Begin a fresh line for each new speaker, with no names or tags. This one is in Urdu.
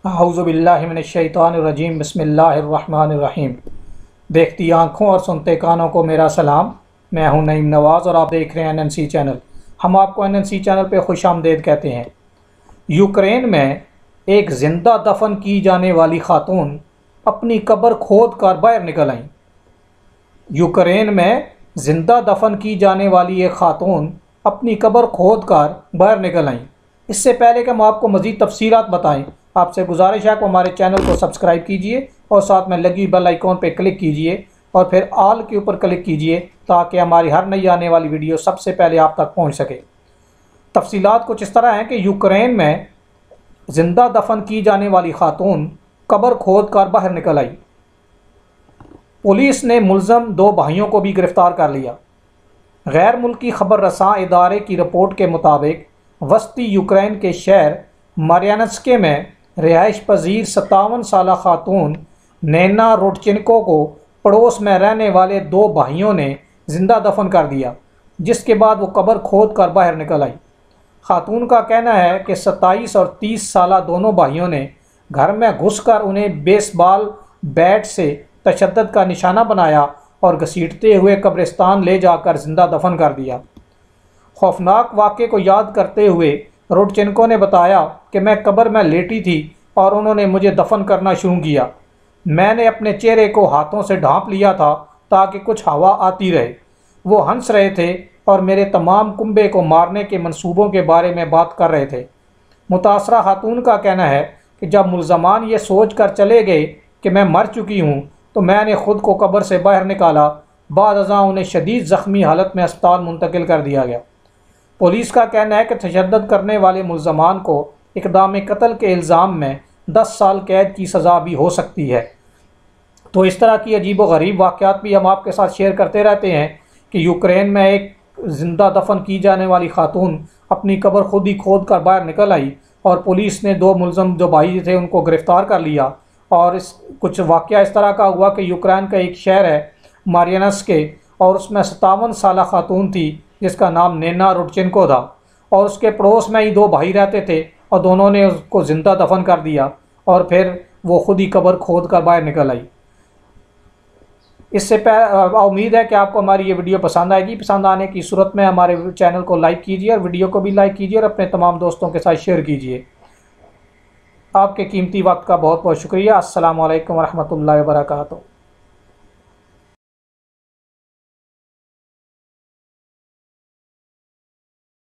اعوذ باللہ من الشیطان الرجیم، بسم اللہ الرحمن الرحیم۔ دیکھتی آنکھوں اور سنتے کانوں کو میرا سلام، میں ہوں نعیم نواز اور آپ دیکھ رہے ہیں NNC چینل۔ ہم آپ کو NNC چینل پہ خوش آمدید کہتے ہیں۔ یوکرین میں ایک زندہ دفن کی جانے والی خاتون اپنی قبر کھود کر باہر نکل آئیں۔ یوکرین میں زندہ دفن کی جانے والی ایک خاتون اپنی قبر کھود کر باہر نکل آئیں۔ اس سے پہلے کہ ہم آپ کو مزید تفصیلات بتائیں، آپ سے گزارش ہے کہ ہمارے چینل کو سبسکرائب کیجئے اور ساتھ میں لگی بیل آئیکن پہ کلک کیجئے اور پھر آل کے اوپر کلک کیجئے تاکہ ہماری ہر نئی آنے والی ویڈیو سب سے پہلے آپ تک پہنچ سکے۔ تفصیلات کچھ اس طرح ہیں کہ یوکرین میں زندہ دفن کی جانے والی خاتون قبر کھود کر باہر نکل آئی۔ پولیس نے ملزم 2 بھائیوں کو بھی گرفتار کر لیا۔ غیر ملکی خبر رساں ادارے کی رپورٹ کے مطابق وسطی یوکرین کے شہر ماریانسکے میں رہائش پذیر 57 سالہ خاتون نینا روڈچنکو کو پڑوس میں رہنے والے 2 بھائیوں نے زندہ دفن کر دیا، جس کے بعد وہ قبر کھود کر باہر نکل آئی۔ خاتون کا کہنا ہے کہ 27 اور 30 سالہ دونوں بھائیوں نے گھر میں گھس کر انہیں بیس بال بیٹ سے تشدد کا نشانہ بنایا اور گھسیٹتے ہوئے قبرستان لے جا کر زندہ دفن کر دیا۔ خوفناک واقعے کو یاد کرتے ہوئے روڈچنکو نے بتایا کہ میں قبر میں لیٹی تھی اور انہوں نے مجھے دفن کرنا شروع کیا۔ میں نے اپنے چہرے کو ہاتھوں سے ڈھانپ لیا تھا تاکہ کچھ ہوا آتی رہے۔ وہ ہنس رہے تھے اور میرے تمام کنبے کو مارنے کے منصوبوں کے بارے میں بات کر رہے تھے۔ متاثرہ خاتون کا کہنا ہے کہ جب ملزمان یہ سوچ کر چلے گئے کہ میں مر چکی ہوں تو میں نے خود کو قبر سے باہر نکالا۔ بعد ازاں انہیں شدید زخمی حالت میں اسپتال منتقل کر دیا گیا۔ پولیس کا کہنا ہے کہ تشدد کرنے والے ملزمان کو اقدام قتل کے الزام میں 10 سال قید کی سزا بھی ہو سکتی ہے۔ تو اس طرح کی عجیب و غریب واقعات بھی ہم آپ کے ساتھ شیئر کرتے رہتے ہیں کہ یوکرین میں ایک زندہ دفن کی جانے والی خاتون اپنی قبر خود ہی کھود کر باہر نکل آئی اور پولیس نے 2 ملزم جو بھائی تھے ان کو گرفتار کر لیا۔ اور کچھ واقعہ اس طرح کا ہوا کہ یوکرین کا ایک شہر ہے ماریانسکے اور اس میں 57 سالہ خاتون تھی جس کا نام نینا روڈچنکو تھا، اور اس کے پڑوس میں ہی 2 بھائی رہتے تھے اور دونوں نے اس کو زندہ دفن کر دیا اور پھر وہ خود ہی قبر کھود کر باہر نکل آئی۔ اس سے امید ہے کہ آپ کو ہماری یہ ویڈیو پسند آئے گی۔ پسند آنے کی صورت میں ہمارے چینل کو لائک کیجیے اور ویڈیو کو بھی لائک کیجیے اور اپنے تمام دوستوں کے ساتھ شیئر کیجیے۔ آپ کے قیمتی وقت کا بہت بہت شکریہ۔ السلام علیکم ورحمۃ اللہ وبرکاتہ۔